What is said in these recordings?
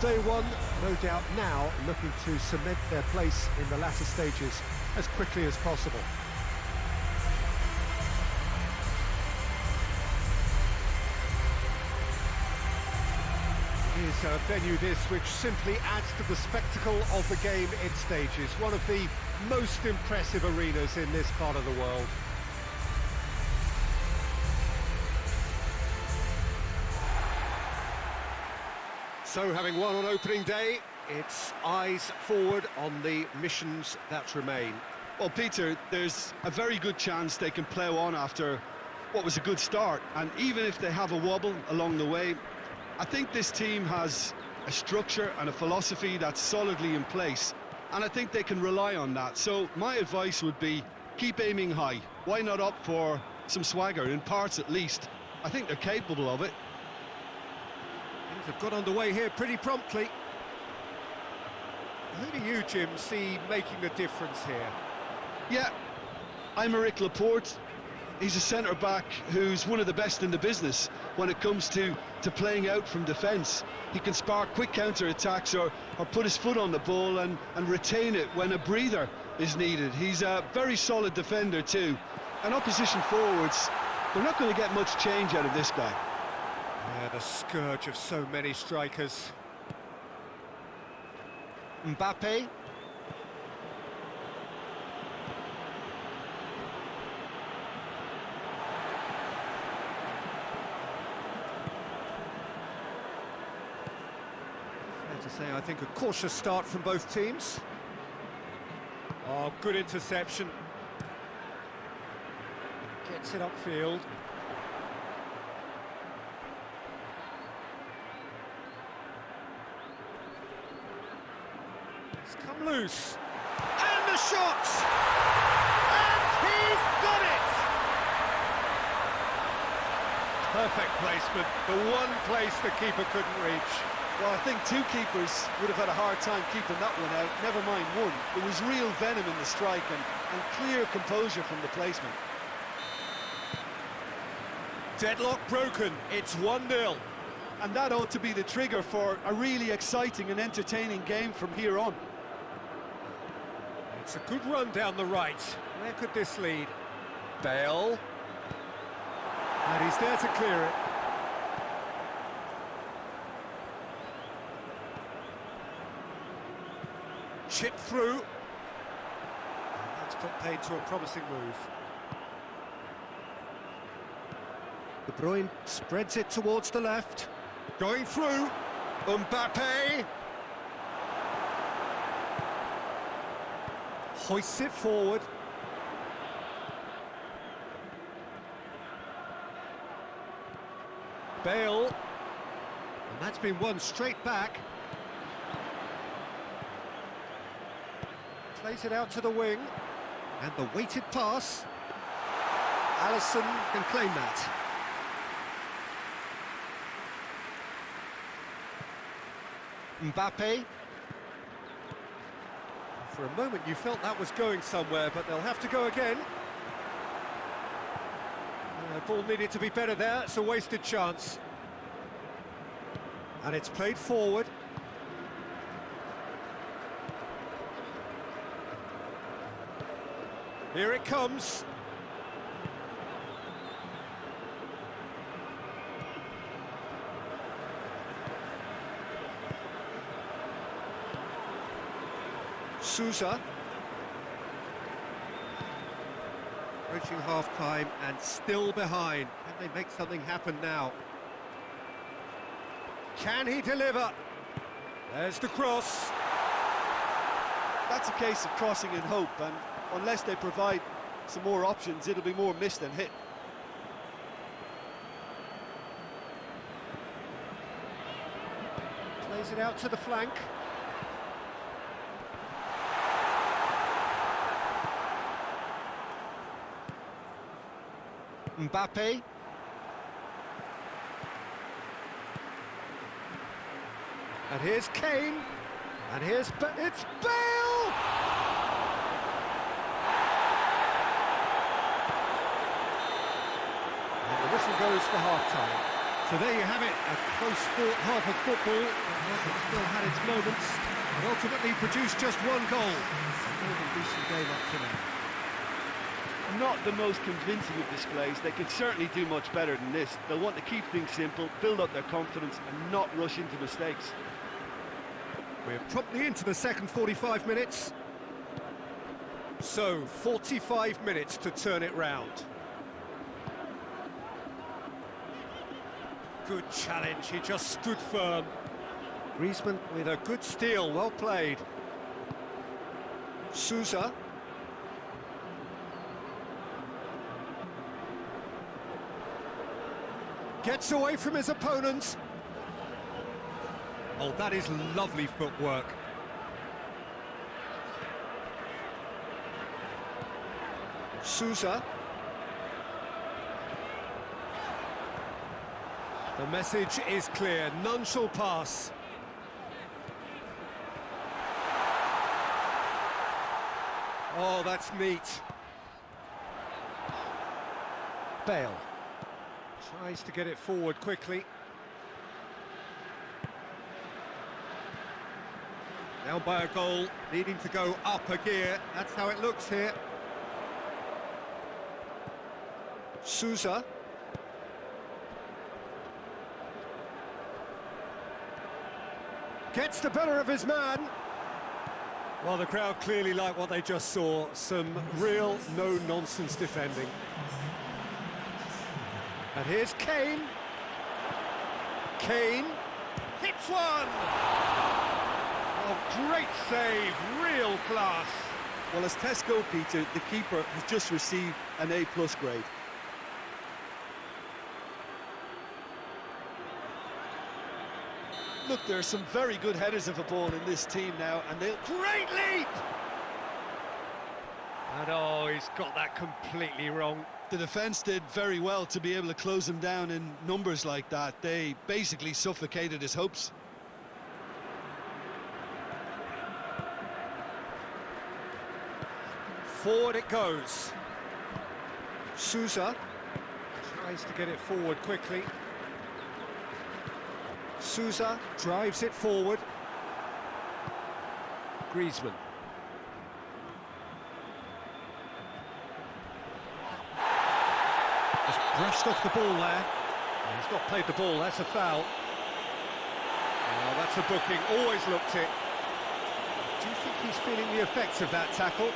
Day one, no doubt now looking to cement their place in the latter stages as quickly as possible. It is a venue this which simply adds to the spectacle of the game it stages. One of the most impressive arenas in this part of the world. So, having won on opening day, it's eyes forward on the missions that remain. Well, Peter, there's a very good chance they can plough on after what was a good start. And even if they have a wobble along the way, I think this team has a structure and a philosophy that's solidly in place. And I think they can rely on that. So my advice would be, keep aiming high. Why not opt for some swagger, in parts at least? I think they're capable of it. Things have got underway here pretty promptly. Who do you, Jim, see making the difference here? Yeah, Aymeric Laporte. He's a centre-back who's one of the best in the business when it comes to playing out from defence. He can spark quick counter-attacks or put his foot on the ball and retain it when a breather is needed. He's a very solid defender too. And opposition forwards, they're not going to get much change out of this guy. Yeah, the scourge of so many strikers. Mbappe. Fair to say, I think a cautious start from both teams. Oh, good interception. Gets it upfield. Come loose, and the shot, and he's done it! Perfect placement, the one place the keeper couldn't reach. Well, I think two keepers would have had a hard time keeping that one out, never mind one. There was real venom in the strike and clear composure from the placement. Deadlock broken, it's 1-0. And that ought to be the trigger for a really exciting and entertaining game from here on. It's a good run down the right. Where could this lead? Bale. And he's there to clear it. Chip through. And that's put paid to a promising move. De Bruyne spreads it towards the left. Going through. Mbappe. Hoists it forward. Bale. And that's been won straight back. Plays it out to the wing. And the weighted pass. Alisson can claim that. Mbappe. For a moment you felt that was going somewhere, but they'll have to go again. The ball needed to be better there, it's a wasted chance. And it's played forward. Here it comes. Sousa. Approaching half-time and still behind. Can they make something happen now? Can he deliver? There's the cross. That's a case of crossing in hope, and unless they provide some more options, it'll be more missed than hit. Plays it out to the flank. Mbappe. And here's Kane. And it's Bale! And the whistle goes for half-time. So there you have it, a close-fought half of football that has still had its moments, and ultimately produced just one goal. More than decent game up to now. Not the most convincing of displays. They could certainly do much better than this. They'll want to keep things simple, build up their confidence and not rush into mistakes. We're promptly into the second 45 minutes. So, 45 minutes to turn it round. Good challenge, he just stood firm. Griezmann with a good steal, well played. Sousa. Gets away from his opponents. Oh, that is lovely footwork. Sousa. The message is clear, none shall pass. Oh, that's neat. Bale tries to get it forward quickly. Down by a goal, needing to go up a gear. That's how it looks here. Sousa. Gets the better of his man. Well, the crowd clearly like what they just saw. Some real no-nonsense defending. And here's Kane. Kane hits one! Oh, great save, real class. Well, as tests go, Peter, the keeper has just received an A+ grade. Look, there are some very good headers of a ball in this team now, and they'll... Great leap! And oh, he's got that completely wrong. The defence did very well to be able to close him down in numbers like that. They basically suffocated his hopes. Forward it goes. Sousa tries to get it forward quickly. Sousa drives it forward. Griezmann. Just brushed off the ball there. He's not played the ball, that's a foul. Oh, that's a booking, always looked it. Do you think he's feeling the effects of that tackle?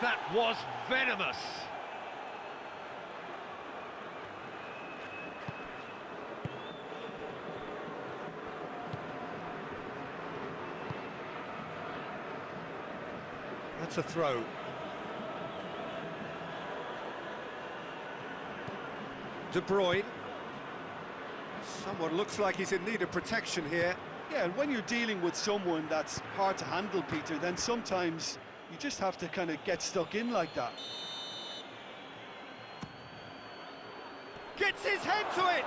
That was venomous. That's a throw. De Bruyne. Someone looks like he's in need of protection here. Yeah, and when you're dealing with someone that's hard to handle, Peter, then sometimes you just have to kind of get stuck in like that. Gets his head to it!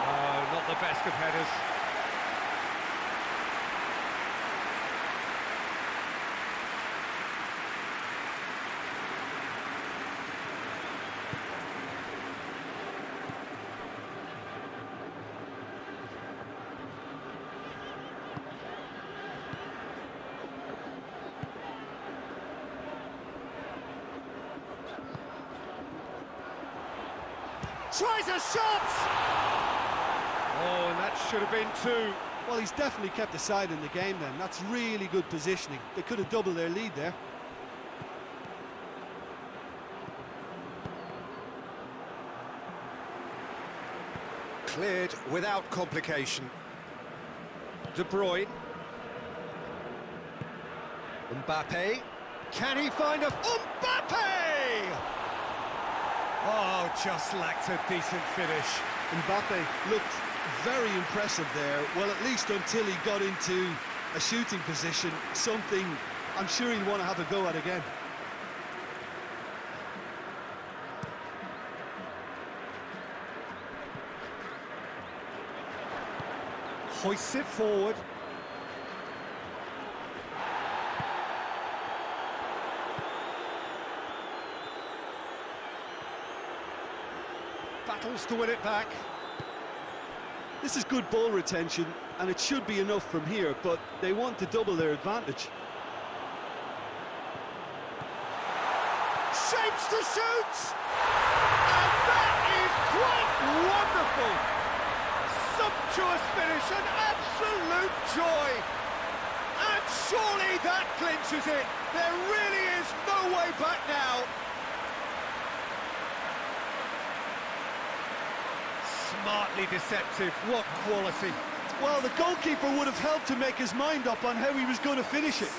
Oh, not the best of headers. Tries a shot! Oh, and that should have been two. Well, he's definitely kept the side in the game then. That's really good positioning. They could have doubled their lead there. Cleared without complication. De Bruyne. Mbappe. Can he find a... Mbappe! Oh, just lacked a decent finish. Mbappe looked very impressive there. Well, at least until he got into a shooting position, something I'm sure he'll want to have a go at again. Hoists it forward. Battles to win it back. This is good ball retention, and it should be enough from here, but they want to double their advantage. Shapes to shoot! And that is quite wonderful! Sumptuous finish, an absolute joy! And surely that clinches it! There really is no way back now! Smartly deceptive, what quality! Well, the goalkeeper would have helped to make his mind up on how he was going to finish it.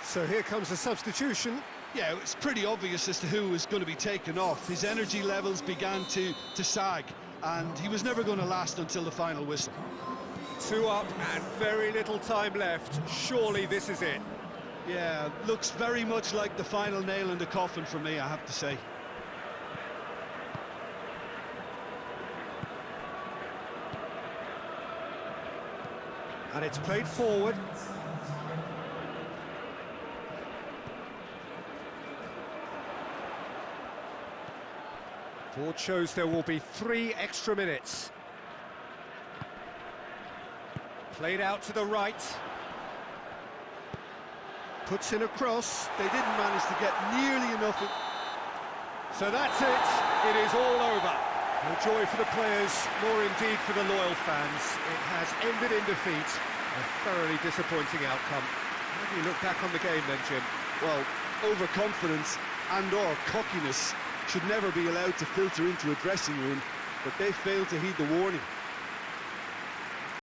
So here comes the substitution. Yeah, it's pretty obvious as to who was going to be taken off. His energy levels began to sag, and he was never going to last until the final whistle. 2 up and very little time left. Surely this is it. Yeah, looks very much like the final nail in the coffin for me, I have to say. And it's played forward. Board shows there will be 3 extra minutes. Played out to the right. Puts in a cross. They didn't manage to get nearly enough. So that's it. It is all over. No joy for the players, nor indeed for the loyal fans. It has ended in defeat. A thoroughly disappointing outcome. How do you look back on the game then, Jim? Well, overconfidence and/or cockiness should never be allowed to filter into a dressing room, but they failed to heed the warning.